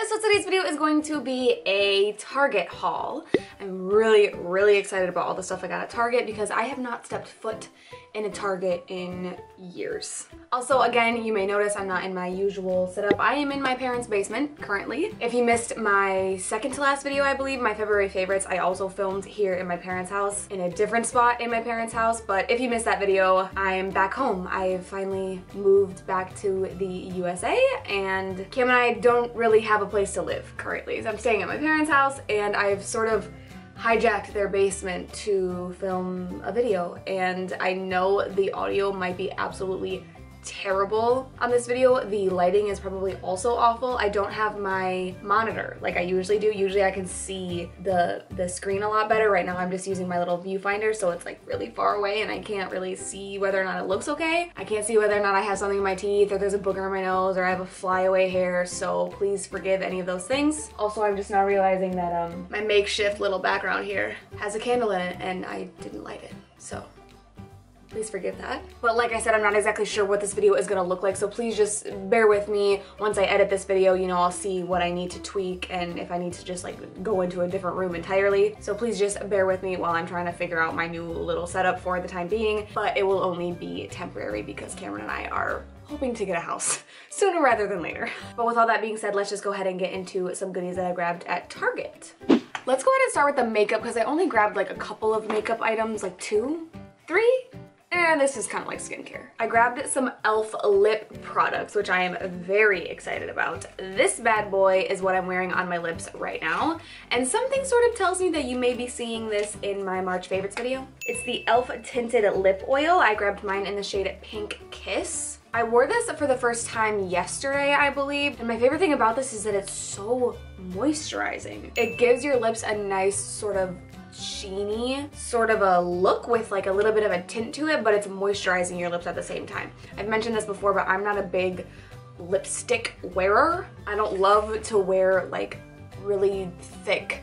so today's video is going to be a Target haul. I'm really excited about all the stuff I got at Target because I have not stepped foot in a Target in years. Also, again, you may notice I'm not in my usual setup. I am in my parents' basement currently. If you missed my second to last video, I believe, my February favorites, I also filmed here in my parents' house in a different spot in my parents' house. But if you missed that video, I'm back home. I've finally moved back to the USA and Kim and I don't really have a place to live currently. So I'm staying at my parents' house and I've sort of hijacked their basement to film a video, and I know the audio might be absolutely terrible on this video. The lighting is probably also awful. I don't have my monitor like I usually do. Usually I can see the screen a lot better. Right now I'm just using my little viewfinder, so it's like really far away and I can't really see whether or not it looks okay. I can't see whether or not I have something in my teeth or there's a booger in my nose or I have a flyaway hair, so please forgive any of those things. Also, I'm just now realizing that my makeshift little background here has a candle in it and I didn't light it, so please forgive that. But like I said, I'm not exactly sure what this video is gonna look like, so please just bear with me. Once I edit this video, you know, I'll see what I need to tweak and if I need to just like go into a different room entirely. So please just bear with me while I'm trying to figure out my new little setup for the time being, but it will only be temporary because Cameron and I are hoping to get a house sooner rather than later. But with all that being said, let's just go ahead and get into some goodies that I grabbed at Target. Let's go ahead and start with the makeup because I only grabbed like a couple of makeup items, like 2, 3. And this is kind of like skincare. I grabbed some Elle lip products, which I am very excited about. This bad boy is what I'm wearing on my lips right now. And something sort of tells me that you may be seeing this in my March favorites video. It's the Elle Tinted Lip Oil. I grabbed mine in the shade Pink Kiss. I wore this for the first time yesterday, I believe. And my favorite thing about this is that it's so moisturizing. It gives your lips a nice sort of sheeny sort of a look with like a little bit of a tint to it, but it's moisturizing your lips at the same time. I've mentioned this before, but I'm not a big lipstick wearer. I don't love to wear like really thick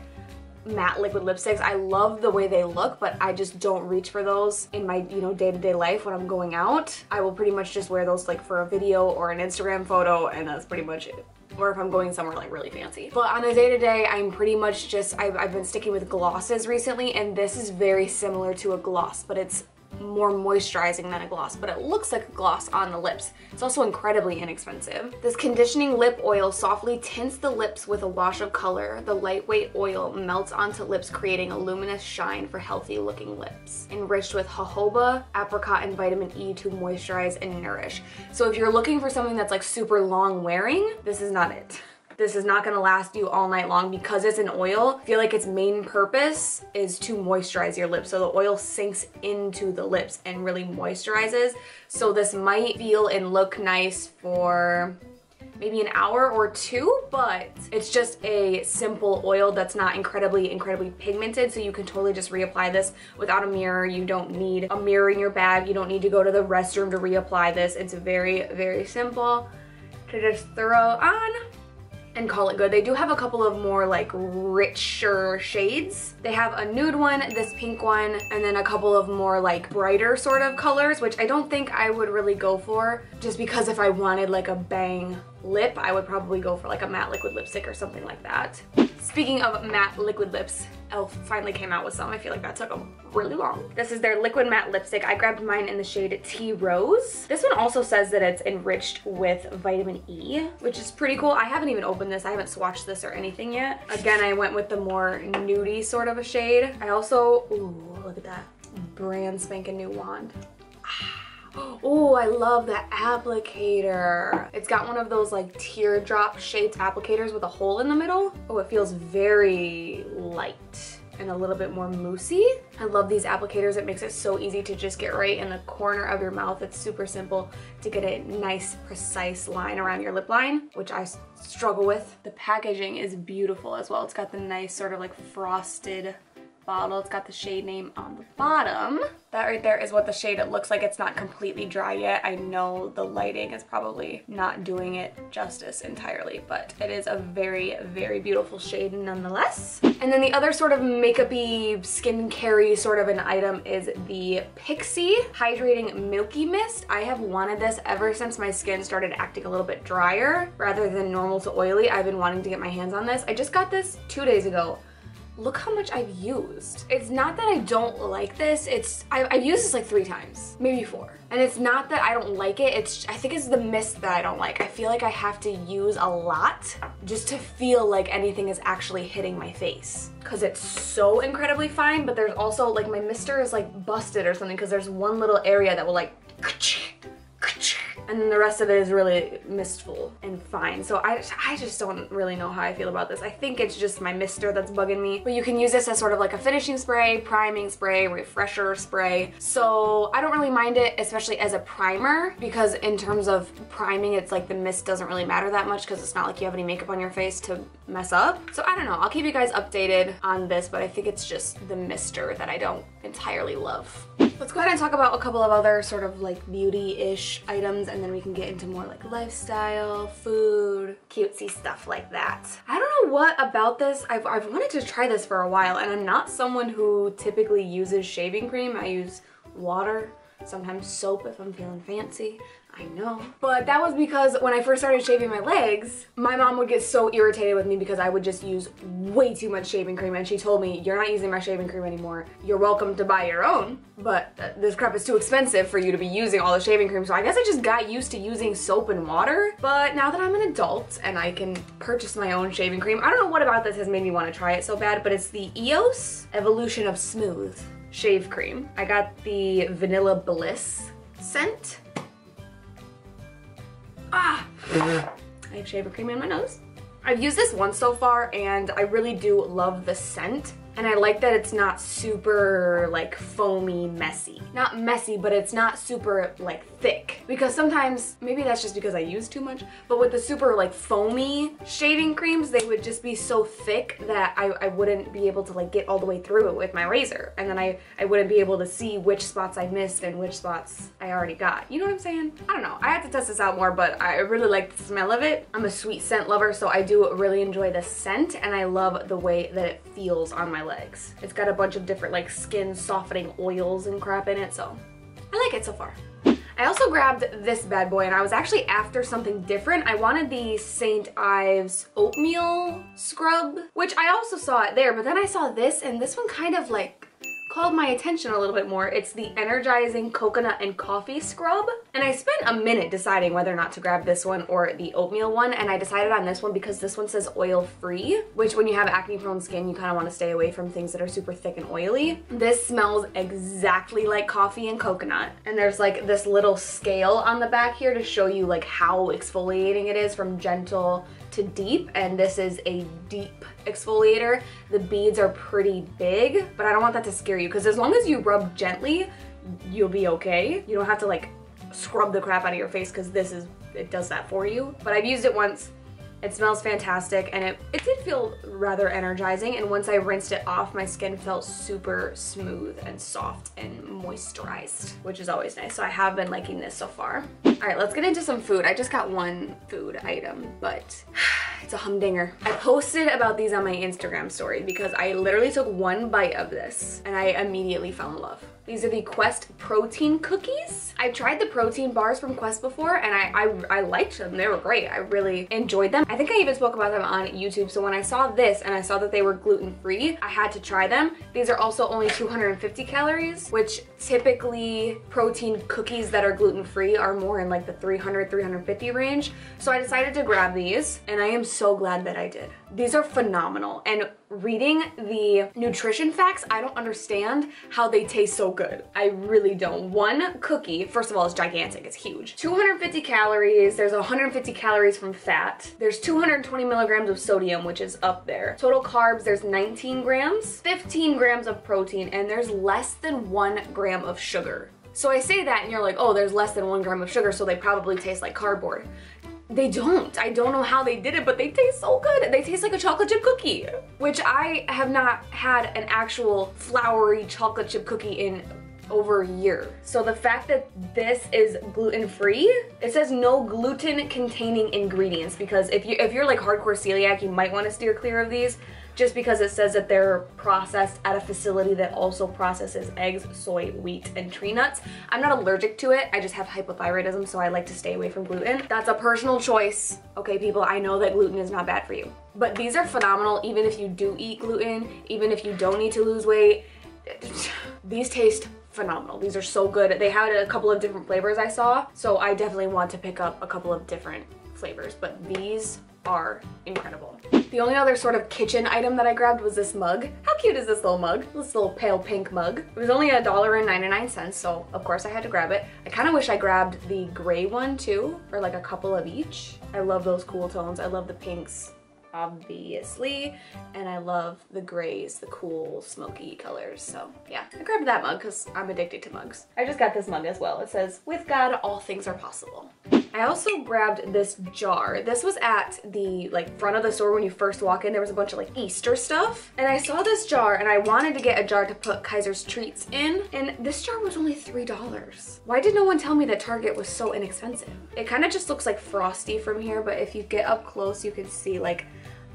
matte liquid lipsticks. I love the way they look, but I just don't reach for those in my, you know, day-to-day life when I'm going out. I will pretty much just wear those like for a video or an Instagram photo, and that's pretty much it. Or if I'm going somewhere like really fancy. But on a day-to-day, I'm pretty much just, I've been sticking with glosses recently, and this is very similar to a gloss, but it's more moisturizing than a gloss, but it looks like a gloss on the lips. It's also incredibly inexpensive. This conditioning lip oil softly tints the lips with a wash of color. The lightweight oil melts onto lips, creating a luminous shine for healthy looking lips. Enriched with jojoba, apricot, and vitamin E to moisturize and nourish. So if you're looking for something that's like super long wearing, this is not it. This is not gonna last you all night long because it's an oil. I feel like its main purpose is to moisturize your lips. So the oil sinks into the lips and really moisturizes. So this might feel and look nice for maybe an hour or 2, but it's just a simple oil that's not incredibly pigmented, so you can totally just reapply this without a mirror. You don't need a mirror in your bag. You don't need to go to the restroom to reapply this. It's very simple to just throw on and call it good. They do have a couple of more like richer shades. They have a nude one, this pink one, and then a couple of more like brighter sort of colors, which I don't think I would really go for, just because if I wanted like a bang lip, I would probably go for like a matte liquid lipstick or something like that. Speaking of matte liquid lips, Elle finally came out with some. I feel like that took them really long. This is their liquid matte lipstick. I grabbed mine in the shade Tea Rose. This one also says that it's enriched with vitamin E, which is pretty cool. I haven't even opened this. I haven't swatched this or anything yet. Again, I went with the more nudie sort of a shade. I also, ooh, look at that. Brand spanking new wand. Oh, I love the applicator. It's got one of those like teardrop shaped applicators with a hole in the middle. Oh, it feels very light and a little bit more moussey. I love these applicators. It makes it so easy to just get right in the corner of your mouth. It's super simple to get a nice, precise line around your lip line, which I struggle with. The packaging is beautiful as well. It's got the nice sort of like frosted bottle. It's got the shade name on the bottom. That right there is what the shade it looks like. It's not completely dry yet. I know the lighting is probably not doing it justice entirely, but it is a very, very beautiful shade nonetheless. And then the other sort of makeup-y, skincare-y sort of an item is the Pixi Hydrating Milky Mist. I have wanted this ever since my skin started acting a little bit drier rather than normal to oily. I've been wanting to get my hands on this. I just got this 2 days ago. Look how much I've used. It's not that I don't like this, I've used this like 3 times, maybe 4. And it's not that I don't like it, I think it's the mist that I don't like. I feel like I have to use a lot just to feel like anything is actually hitting my face. Cause it's so incredibly fine, but there's also like my mister is like busted or something because there's one little area that will like and then the rest of it is really mistful and fine. So I just don't really know how I feel about this. I think it's just my mister that's bugging me. But you can use this as sort of like a finishing spray, priming spray, refresher spray. So I don't really mind it, especially as a primer, because in terms of priming, it's like the mist doesn't really matter that much because it's not like you have any makeup on your face to mess up. So I don't know, I'll keep you guys updated on this, but I think it's just the mister that I don't entirely love. Let's go ahead and talk about a couple of other sort of like beauty-ish items, and then we can get into more like lifestyle, food, cutesy stuff like that. I don't know what about this. I've wanted to try this for a while, and I'm not someone who typically uses shaving cream. I use water, sometimes soap if I'm feeling fancy. I know. But that was because when I first started shaving my legs, my mom would get so irritated with me because I would just use way too much shaving cream, and she told me, you're not using my shaving cream anymore. You're welcome to buy your own, but this crap is too expensive for you to be using all the shaving cream. So I guess I just got used to using soap and water. But now that I'm an adult and I can purchase my own shaving cream, I don't know what about this has made me want to try it so bad, but it's the EOS Evolution of Smooth Shave Cream. I got the Vanilla Bliss scent. I have shaving cream in my nose. I've used this once so far and I really do love the scent. And I like that it's not super like foamy messy. Not messy, but it's not super like thick. Because sometimes, maybe that's just because I use too much, but with the super like foamy shaving creams, they would just be so thick that I wouldn't be able to like get all the way through it with my razor. And then I wouldn't be able to see which spots I missed and which spots I already got. You know what I'm saying? I don't know. I have to test this out more, but I really like the smell of it. I'm a sweet scent lover, so I do really enjoy the scent, and I love the way that it feels on my legs. It's got a bunch of different like skin softening oils and crap in it, so I like it so far. I also grabbed this bad boy, and I was actually after something different. I wanted the St. Ives oatmeal scrub, which I also saw it there, but then I saw this, and this one kind of like called my attention a little bit more. It's the Energizing Coconut and Coffee Scrub. And I spent a minute deciding whether or not to grab this one or the oatmeal one, and I decided on this one because this one says oil-free, which when you have acne-prone skin, you kind of want to stay away from things that are super thick and oily. This smells exactly like coffee and coconut, and there's like this little scale on the back here to show you like how exfoliating it is from gentle to deep, and this is a deep exfoliator. The beads are pretty big, but I don't want that to scare you because as long as you rub gently, you'll be okay. You don't have to like scrub the crap out of your face because it does that for you. But I've used it once. It smells fantastic, and it did feel rather energizing, and once I rinsed it off, my skin felt super smooth and soft and moisturized, which is always nice. So I have been liking this so far. All right, let's get into some food. I just got one food item, but it's a humdinger. I posted about these on my Instagram story because I literally took one bite of this and I immediately fell in love. These are the Quest protein cookies. I tried the protein bars from Quest before, and I liked them. They were great. I really enjoyed them. I think I even spoke about them on YouTube. So when I saw this and I saw that they were gluten-free, I had to try them. These are also only 250 calories, which typically protein cookies that are gluten-free are more in like the 300, 350 range. So I decided to grab these, and I am so glad that I did. These are phenomenal, and reading the nutrition facts, I don't understand how they taste so good. I really don't. One cookie, first of all, is gigantic. It's huge. 250 calories. There's 150 calories from fat. There's 220 milligrams of sodium, which is up there. Total carbs, there's 19 grams, 15 grams of protein, and there's less than 1 gram of sugar. So I say that and you're like, oh, there's less than 1 gram of sugar, so they probably taste like cardboard. They don't. I don't know how they did it, but they taste so good. They taste like a chocolate chip cookie, which I have not had an actual floury chocolate chip cookie in over a year. So the fact that this is gluten-free, it says no gluten containing ingredients, because if you're like hardcore celiac, you might want to steer clear of these, just because it says that they're processed at a facility that also processes eggs, soy, wheat, and tree nuts. I'm not allergic to it, I just have hypothyroidism, so I like to stay away from gluten. That's a personal choice. Okay, people, I know that gluten is not bad for you. But these are phenomenal, even if you do eat gluten, even if you don't need to lose weight. These taste phenomenal. These are so good. They had a couple of different flavors I saw, so I definitely want to pick up a couple of different flavors, but these are incredible. The only other sort of kitchen item that I grabbed was this mug. How cute is this little mug? This little pale pink mug. It was only $1.99, so of course I had to grab it. I kind of wish I grabbed the gray one too, or like a couple of each. I love those cool tones. I love the pinks, obviously, and I love the grays, the cool smoky colors. So yeah, I grabbed that mug because I'm addicted to mugs. I just got this mug as well. It says, "With God, all things are possible." I also grabbed this jar. This was at the front of the store when you first walk in. There was a bunch of like Easter stuff, and I saw this jar and I wanted to get a jar to put Kaiser's treats in, and this jar was only $3. Why did no one tell me that Target was so inexpensive? It kind of just looks like Frosty from here, but if you get up close you can see like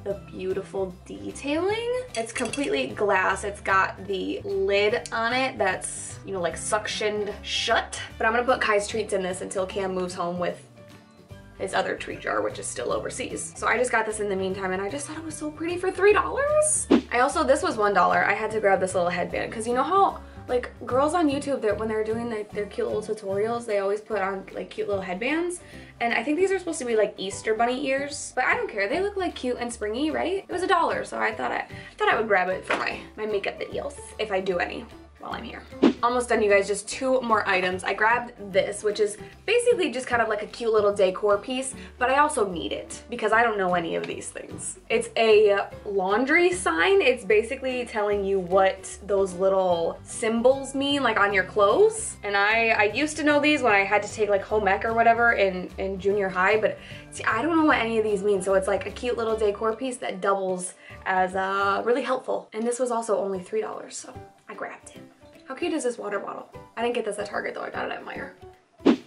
the beautiful detailing. It's completely glass. It's got the lid on it that's, you know, like suctioned shut. But I'm gonna put Kai's treats in this until Cam moves home with his other treat jar, which is still overseas. So I just got this in the meantime, and I just thought it was so pretty for $3. I also, this was $1. I had to grab this little headband because you know how like girls on YouTube, that when they're doing their cute little tutorials, they always put on like cute little headbands, and I think these are supposed to be like Easter bunny ears, but I don't care. They look like cute and springy, right? It was $1, so I thought I would grab it for my makeup videos if I do any while I'm here. Almost done, you guys. Just 2 more items. I grabbed this, which is basically just kind of like a cute little decor piece, but I also need it because I don't know any of these things. It's a laundry sign. It's basically telling you what those little symbols mean, like on your clothes. And I used to know these when I had to take like home ec or whatever in junior high, but see, I don't know what any of these mean. So it's like a cute little decor piece that doubles as really helpful. And this was also only $3, so I grabbed it. How cute is this water bottle? I didn't get this at Target though, I got it at Meijer.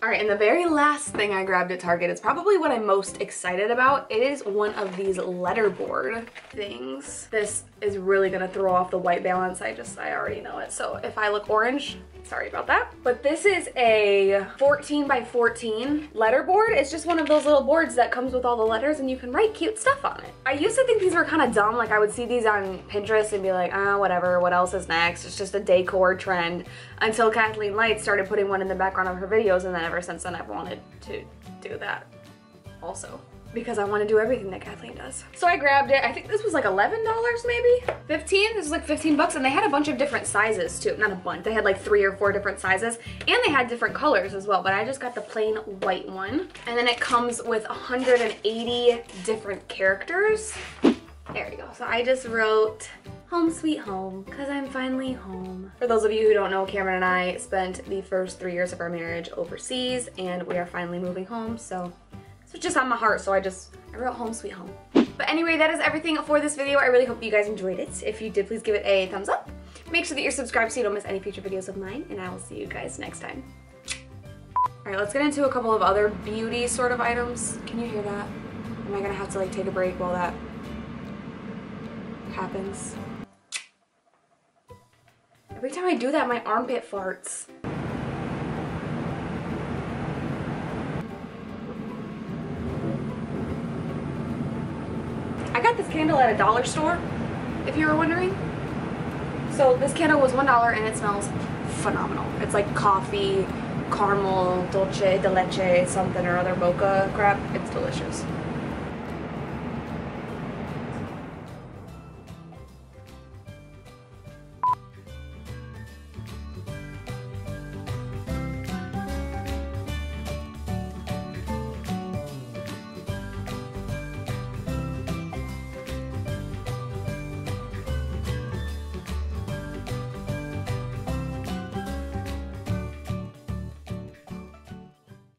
All right, and the very last thing I grabbed at Target is probably what I'm most excited about. It is one of these letterboard things. This is really gonna throw off the white balance. I already know it. So if I look orange, sorry about that. But this is a 14 by 14 letterboard. It's just one of those little boards that comes with all the letters and you can write cute stuff on it. I used to think these were kind of dumb. Like I would see these on Pinterest and be like, oh, whatever, what else is next? It's just a decor trend, until Kathleen Light started putting one in the background of her videos, and then ever since then I've wanted to do that also, because I want to do everything that Kathleen does. So I grabbed it. I think this was like $11 maybe? 15? This was like 15 bucks, and they had a bunch of different sizes too. Not a bunch, they had like 3 or 4 different sizes, and they had different colors as well, but I just got the plain white one. And then it comes with 180 different characters. There you go. So I just wrote home sweet home, because I'm finally home. For those of you who don't know, Cameron and I spent the first 3 years of our marriage overseas, and we are finally moving home, so it's just on my heart, so I wrote home sweet home. But anyway, that is everything for this video. I really hope you guys enjoyed it. If you did, please give it a thumbs up. Make sure that you're subscribed so you don't miss any future videos of mine, and I will see you guys next time. All right, let's get into a couple of other beauty sort of items. Can you hear that? Am I gonna have to like take a break while that happens? Every time I do that, my armpit farts. I got this candle at a dollar store, if you were wondering. So this candle was $1 and it smells phenomenal. It's like coffee, caramel, dulce, de leche, something or other mocha crap. It's delicious.